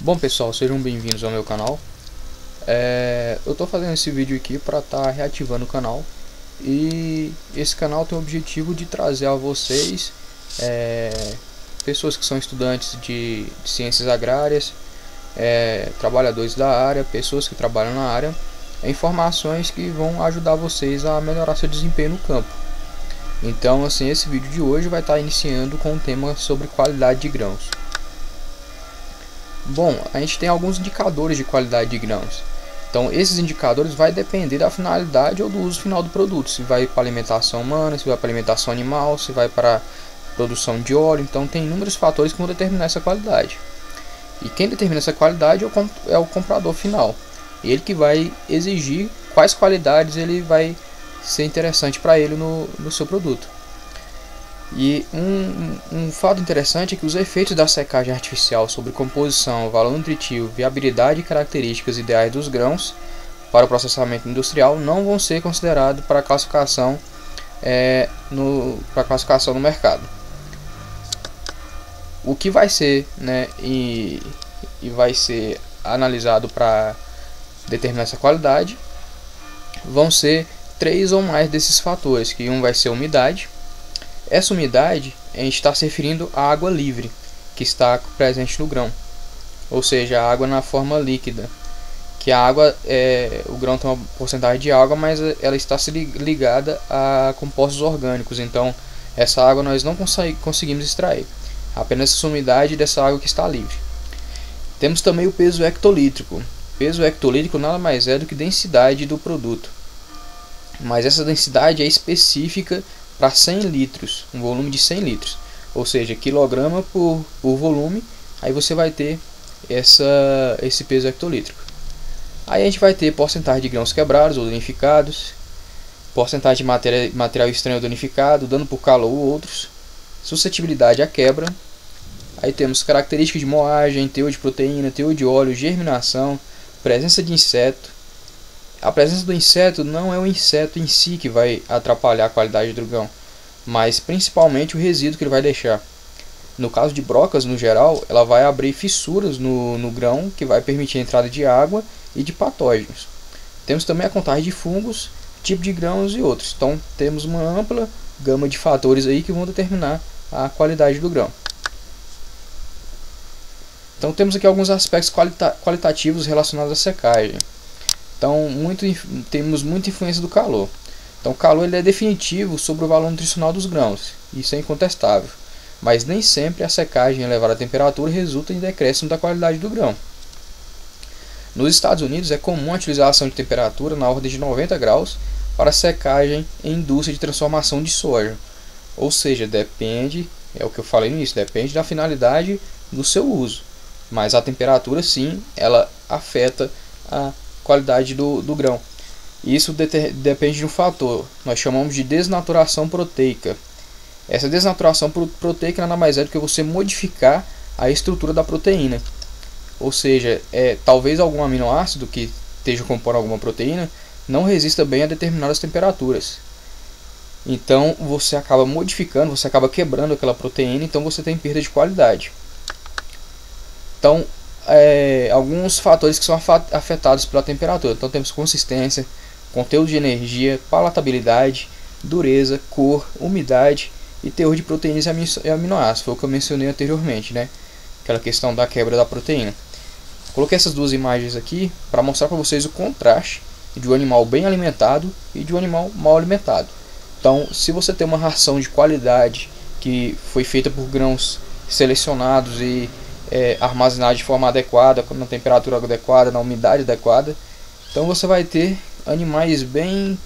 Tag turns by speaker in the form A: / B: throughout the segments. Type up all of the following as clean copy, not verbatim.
A: Bom pessoal, sejam bem-vindos ao meu canal. Eu estou fazendo esse vídeo aqui para estar reativando o canal. E esse canal tem o objetivo de trazer a vocês pessoas que são estudantes de ciências agrárias, trabalhadores da área, pessoas que trabalham na área, informações que vão ajudar vocês a melhorar seu desempenho no campo. Então, assim, esse vídeo de hoje vai estar iniciando com um tema sobre qualidade de grãos. Bom, a gente tem alguns indicadores de qualidade de grãos. Então, esses indicadores vai depender da finalidade ou do uso final do produto. Se vai para alimentação humana, se vai para alimentação animal, se vai para produção de óleo. Então, tem inúmeros fatores que vão determinar essa qualidade. E quem determina essa qualidade é o comprador final. Ele que vai exigir quais qualidades ele vai ser interessante para ele no seu produto. E um fato interessante é que os efeitos da secagem artificial sobre composição, valor nutritivo, viabilidade e características ideais dos grãos para o processamento industrial não vão ser considerados para a classificação no mercado. O que vai ser, e vai ser analisado para determinar essa qualidade vão ser 3 ou mais desses fatores, que um vai ser a umidade. Essa umidade, a gente está se referindo à água livre que está presente no grão, ou seja, a água na forma líquida, que a água, o grão tem uma porcentagem de água, mas ela está ligada a compostos orgânicos, então essa água nós não conseguimos extrair, apenas essa umidade dessa água que está livre. Temos também o peso hectolítrico. Peso hectolítrico nada mais é do que densidade do produto, mas essa densidade é específica para 100 litros, um volume de 100 litros, ou seja, quilograma por volume, aí você vai ter esse peso hectolítrico. Aí a gente vai ter porcentagem de grãos quebrados ou danificados, porcentagem de material estranho ou danificado, dano por calor ou outros, suscetibilidade à quebra. Aí temos características de moagem, teor de proteína, teor de óleo, germinação, presença de inseto. A presença do inseto não é o inseto em si que vai atrapalhar a qualidade do grão, mas principalmente o resíduo que ele vai deixar. No caso de brocas, no geral, ela vai abrir fissuras no grão, que vai permitir a entrada de água e de patógenos. Temos também a contagem de fungos, tipo de grãos e outros. Então temos uma ampla gama de fatores aí que vão determinar a qualidade do grão. Então temos aqui alguns aspectos qualitativos relacionados à secagem. Então temos muita influência do calor. Então o calor ele é definitivo sobre o valor nutricional dos grãos, isso é incontestável. Mas nem sempre a secagem elevada à temperatura resulta em decréscimo da qualidade do grão. Nos Estados Unidos é comum a utilização de temperatura na ordem de 90 graus para secagem em indústria de transformação de soja. Ou seja, depende, é o que eu falei no início, depende da finalidade do seu uso. Mas a temperatura sim, ela afeta a qualidade do grão. Isso depende de um fator, nós chamamos de desnaturação proteica. Essa desnaturação proteica nada mais é do que você modificar a estrutura da proteína. Ou seja, talvez algum aminoácido que esteja compondo alguma proteína não resista bem a determinadas temperaturas. Então você acaba modificando, você acaba quebrando aquela proteína, então você tem perda de qualidade. Então, alguns fatores que são afetados pela temperatura. Então temos consistência, conteúdo de energia, palatabilidade, dureza, cor, umidade e teor de proteínas e aminoácidos. Foi o que eu mencionei anteriormente, aquela questão da quebra da proteína. Coloquei essas duas imagens aqui para mostrar para vocês o contraste de um animal bem alimentado e de um animal mal alimentado. Então, se você tem uma ração de qualidade que foi feita por grãos selecionados e armazenado de forma adequada, na temperatura adequada, na umidade adequada, então você vai ter animais bem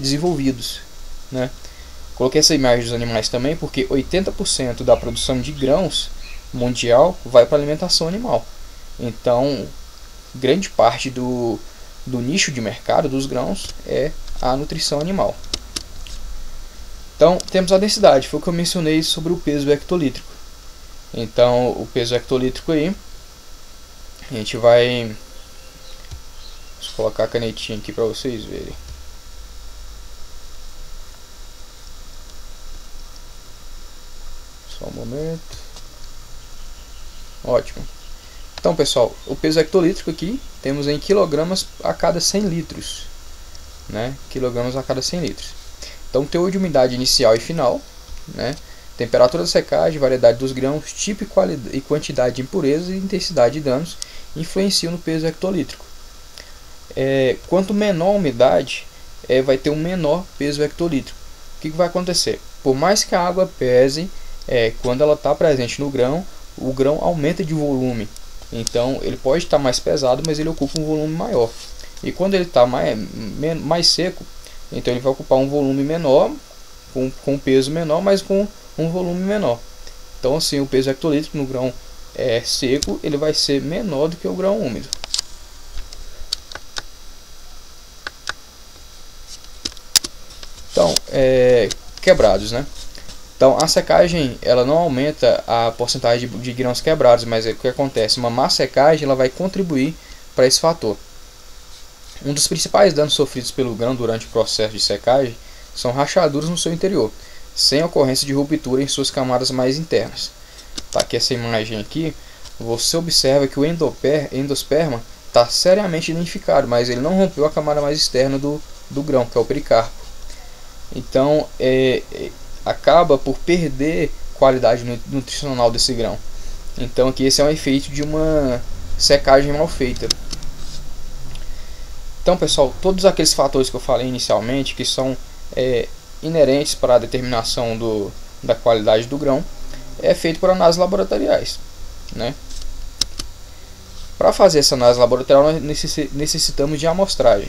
A: desenvolvidos, Coloquei essa imagem dos animais também porque 80% da produção de grãos mundial vai para alimentação animal. Então, grande parte do nicho de mercado dos grãos é a nutrição animal. Então, temos a densidade, foi o que eu mencionei sobre o peso hectolítrico. Então, o peso hectolítrico aí, a gente vai... Vou colocar a canetinha aqui para vocês verem. Só um momento. Ótimo. Então, pessoal, o peso hectolítrico aqui temos em quilogramas a cada 100 litros, né? Quilogramas a cada 100 litros. Então, teor de umidade inicial e final, né? Temperatura da secagem, variedade dos grãos, tipo e quantidade de impurezas e intensidade de danos influenciam no peso hectolítrico. Quanto menor a umidade, vai ter um menor peso hectolítrico. O que vai acontecer? Por mais que a água pese, quando ela está presente no grão, o grão aumenta de volume. Então ele pode estar mais pesado, mas ele ocupa um volume maior. E quando ele está mais seco, então ele vai ocupar um volume menor, com peso menor, mas com um volume menor. Então assim, o peso hectolítrico no grão seco ele vai ser menor do que o grão úmido. Então, quebrados, né? Então a secagem ela não aumenta a porcentagem de grãos quebrados, mas o que acontece? Uma má secagem ela vai contribuir para esse fator. Um dos principais danos sofridos pelo grão durante o processo de secagem são rachaduras no seu interior, sem ocorrência de ruptura em suas camadas mais internas. Tá aqui essa imagem aqui, você observa que o endosperma está seriamente danificado, mas ele não rompeu a camada mais externa do grão, que é o pericarpo. Então acaba por perder qualidade nutricional desse grão. Então aqui esse é um efeito de uma secagem mal feita. Então, pessoal, todos aqueles fatores que eu falei inicialmente, que são inerentes para a determinação da qualidade do grão, é feito por análises laboratoriais, né? Para fazer essa análise laboratorial nós necessitamos de amostragem.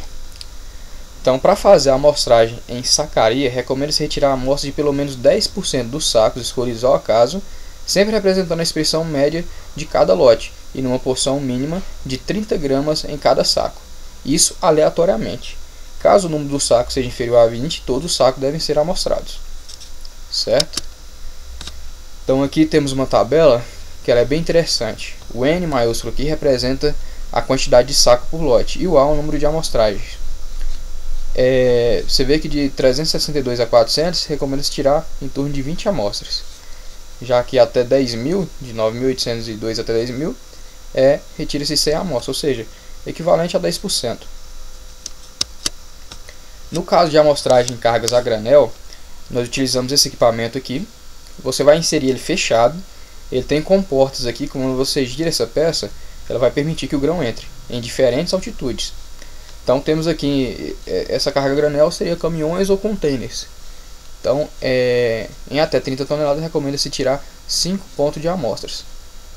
A: Então, para fazer a amostragem em sacaria, recomenda-se retirar a amostra de pelo menos 10% dos sacos escolhidos ao acaso, sempre representando a expressão média de cada lote, e numa porção mínima de 30 gramas em cada saco. Isso aleatoriamente. Caso o número dos sacos seja inferior a 20, todos os sacos devem ser amostrados. Certo? Então aqui temos uma tabela que ela é bem interessante. O N maiúsculo aqui representa a quantidade de saco por lote, e o A é o número de amostragens. Você vê que de 362 a 400 recomenda-se tirar em torno de 20 amostras, já que até 10.000, de 9.802 até 10.000, retira-se 100 amostras, ou seja, equivalente a 10%. No caso de amostragem em cargas a granel, nós utilizamos esse equipamento aqui. Você vai inserir ele fechado, ele tem comportas aqui, quando você gira essa peça, ela vai permitir que o grão entre em diferentes altitudes. Então temos aqui, essa carga granel seria caminhões ou containers. Então em até 30 toneladas recomenda-se tirar 5 pontos de amostras.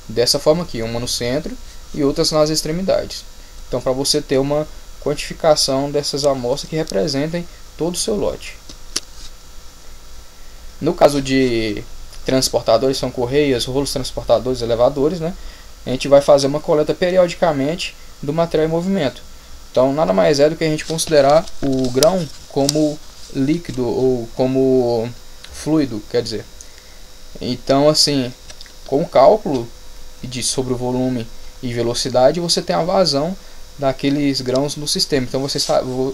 A: Dessa forma aqui, uma no centro e outras nas extremidades. Então para você ter uma quantificação dessas amostras que representem todo o seu lote. No caso de transportadores, são correias, rolos transportadores, elevadores, né? A gente vai fazer uma coleta periodicamente do material em movimento. Então nada mais é do que a gente considerar o grão como líquido ou como fluido, quer dizer. Então assim, com o cálculo sobre o volume e velocidade, você tem a vazão daqueles grãos no sistema. Então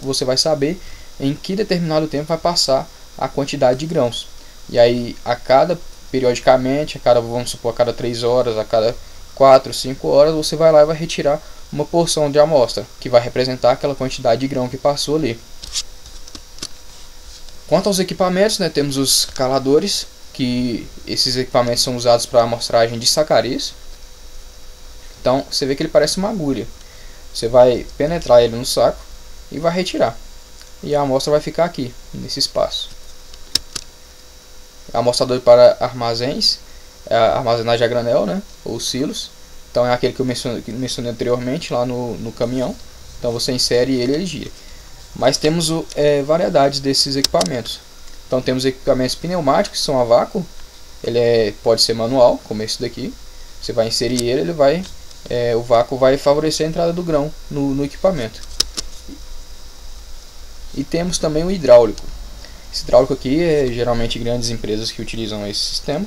A: você vai saber em que determinado tempo vai passar a quantidade de grãos. E aí periodicamente, vamos supor, a cada 3 horas, a cada 4, 5 horas, você vai lá e vai retirar uma porção de amostra, que vai representar aquela quantidade de grão que passou ali. Quanto aos equipamentos, né, temos os caladores, que esses equipamentos são usados para amostragem de sacarias. Então você vê que ele parece uma agulha. Você vai penetrar ele no saco e vai retirar. E a amostra vai ficar aqui, nesse espaço. Amostrador para armazéns, armazenagem a granel, né, ou silos. Então é aquele que eu mencionei anteriormente lá no caminhão. Então você insere ele e ele gira. Mas temos variedades desses equipamentos. Então temos equipamentos pneumáticos que são a vácuo. Ele pode ser manual, como esse daqui. Você vai inserir ele, o vácuo vai favorecer a entrada do grão no equipamento. E temos também o hidráulico. Esse hidráulico aqui geralmente grandes empresas que utilizam esse sistema.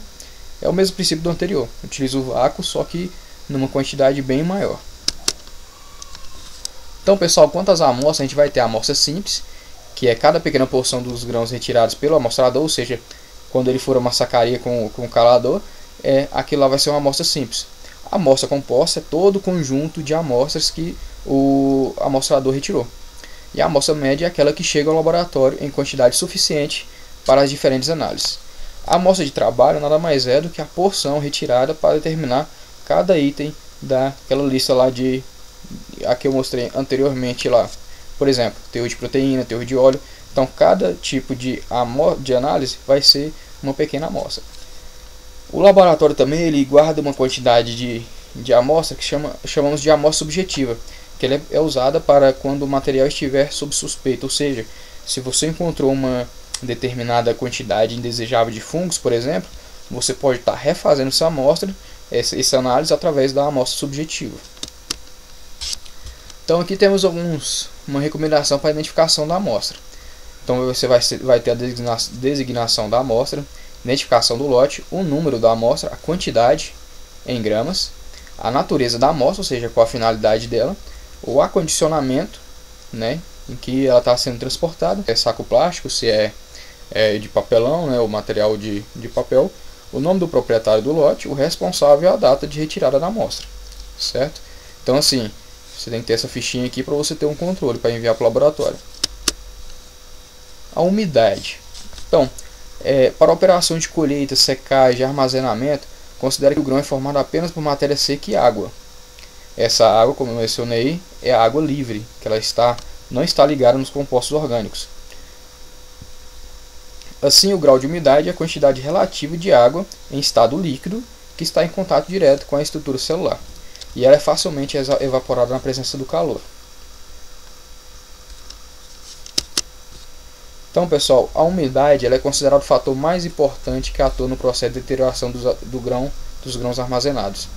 A: É o mesmo princípio do anterior. Utiliza o vácuo, só que numa quantidade bem maior. Então, pessoal, quanto às amostras, a gente vai ter a amostra simples, que é cada pequena porção dos grãos retirados pelo amostrador, ou seja, quando ele for uma sacaria com o calador, aquilo lá vai ser uma amostra simples. A amostra composta é todo o conjunto de amostras que o amostrador retirou. E a amostra média é aquela que chega ao laboratório em quantidade suficiente para as diferentes análises. A amostra de trabalho nada mais é do que a porção retirada para determinar cada item daquela lista lá a que eu mostrei anteriormente lá. Por exemplo, teor de proteína, teor de óleo. Então cada tipo de análise vai ser uma pequena amostra. O laboratório também ele guarda uma quantidade de amostra que chamamos de amostra subjetiva, que ela é usada para quando o material estiver sob suspeita, ou seja, se você encontrou uma determinada quantidade indesejável de fungos, por exemplo, você pode estar refazendo essa amostra, essa análise através da amostra subjetiva. Então aqui temos uma recomendação para a identificação da amostra. Então você vai ter a designação da amostra, identificação do lote, o número da amostra, a quantidade em gramas, a natureza da amostra, ou seja, qual a finalidade dela, o acondicionamento, né, em que ela está sendo transportada, é saco plástico, se é de papelão, né, o material de papel, o nome do proprietário do lote, o responsável e a data de retirada da amostra, certo? Então assim, você tem que ter essa fichinha aqui para você ter um controle para enviar para o laboratório. A umidade. Então, para a operação de colheita, secagem e armazenamento, considere que o grão é formado apenas por matéria seca e água. Essa água, como eu mencionei, é a água livre, que ela não está ligada nos compostos orgânicos. Assim, o grau de umidade é a quantidade relativa de água em estado líquido que está em contato direto com a estrutura celular, e ela é facilmente evaporada na presença do calor. Então, pessoal, a umidade ela é considerado o fator mais importante que atua no processo de deterioração dos grãos armazenados.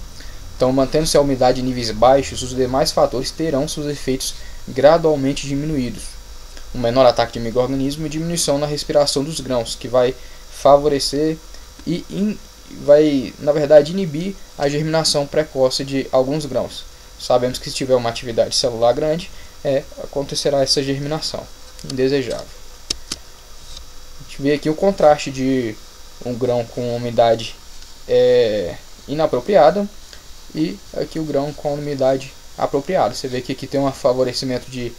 A: Então, mantendo-se a umidade em níveis baixos, os demais fatores terão seus efeitos gradualmente diminuídos. Um menor ataque de micro-organismos e diminuição na respiração dos grãos, que vai favorecer e vai, na verdade, inibir a germinação precoce de alguns grãos. Sabemos que se tiver uma atividade celular grande, acontecerá essa germinação indesejável. A gente vê aqui o contraste de um grão com umidade inapropriada e aqui o grão com umidade apropriada. Você vê que aqui tem um favorecimento de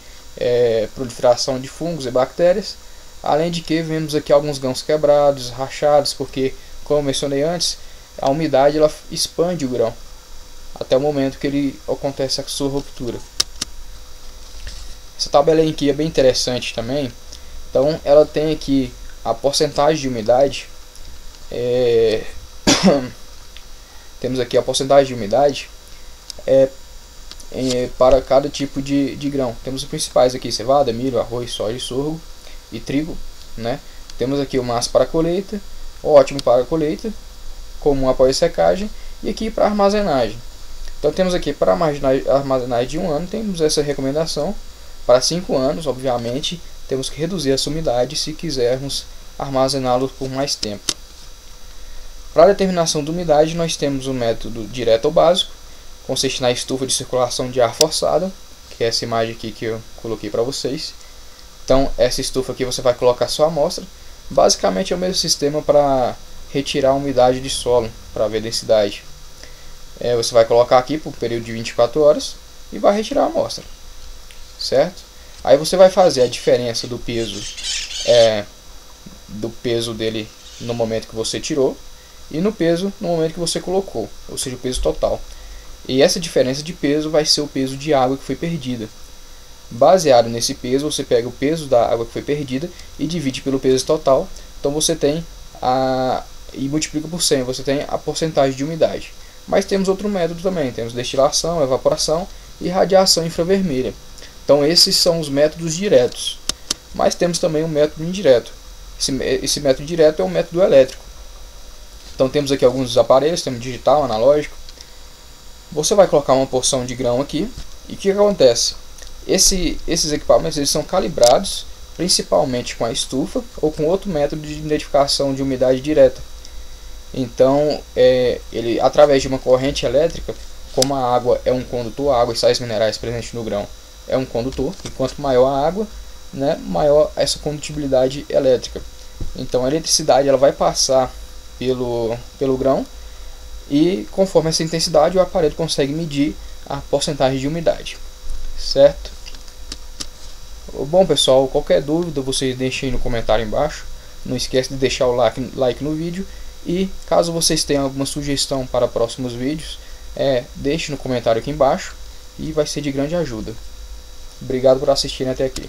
A: proliferação de fungos e bactérias, além de que vemos aqui alguns grãos quebrados, rachados, porque, como eu mencionei antes, a umidade ela expande o grão até o momento que ele acontece a sua ruptura. Essa tabelinha aqui é bem interessante também. Então ela tem aqui a porcentagem de umidade. Temos aqui a porcentagem de umidade para cada tipo de grão. Temos os principais aqui: cevada, milho, arroz, soja, sorgo e trigo, né? Temos aqui o massa para colheita, ótimo para colheita, comum após secagem, e aqui para armazenagem. Então temos aqui para armazenagem de 1 ano, temos essa recomendação. Para 5 anos, obviamente, temos que reduzir essa umidade se quisermos armazená-lo por mais tempo. Para a determinação da umidade, nós temos o método direto ou básico, consiste na estufa de circulação de ar forçada, que é essa imagem aqui que eu coloquei para vocês. Então, essa estufa aqui você vai colocar a sua amostra. Basicamente é o mesmo sistema para retirar a umidade de solo, para ver a densidade. Você vai colocar aqui por um período de 24 horas e vai retirar a amostra, certo? Aí você vai fazer a diferença do peso dele no momento que você tirou e no peso no momento que você colocou, ou seja, o peso total. E essa diferença de peso vai ser o peso de água que foi perdida. Baseado nesse peso, você pega o peso da água que foi perdida e divide pelo peso total. Então você tem e multiplica por 100, você tem a porcentagem de umidade. Mas temos outro método também, temos destilação, evaporação e radiação infravermelha. Então esses são os métodos diretos. Mas temos também um método indireto. Esse método direto é um método elétrico. Então temos aqui alguns aparelhos, temos digital, analógico. Você vai colocar uma porção de grão aqui e o que acontece? Esses equipamentos eles são calibrados principalmente com a estufa ou com outro método de identificação de umidade direta. Então, ele através de uma corrente elétrica, como a água é um condutor, a água e sais minerais presentes no grão é um condutor, e quanto maior a água, né, maior essa condutibilidade elétrica. Então a eletricidade ela vai passar pelo grão e conforme essa intensidade o aparelho consegue medir a porcentagem de umidade, certo? Bom pessoal, qualquer dúvida vocês deixem aí no comentário embaixo, não esquece de deixar o like no vídeo, e caso vocês tenham alguma sugestão para próximos vídeos, deixe no comentário aqui embaixo e vai ser de grande ajuda. Obrigado por assistirem até aqui.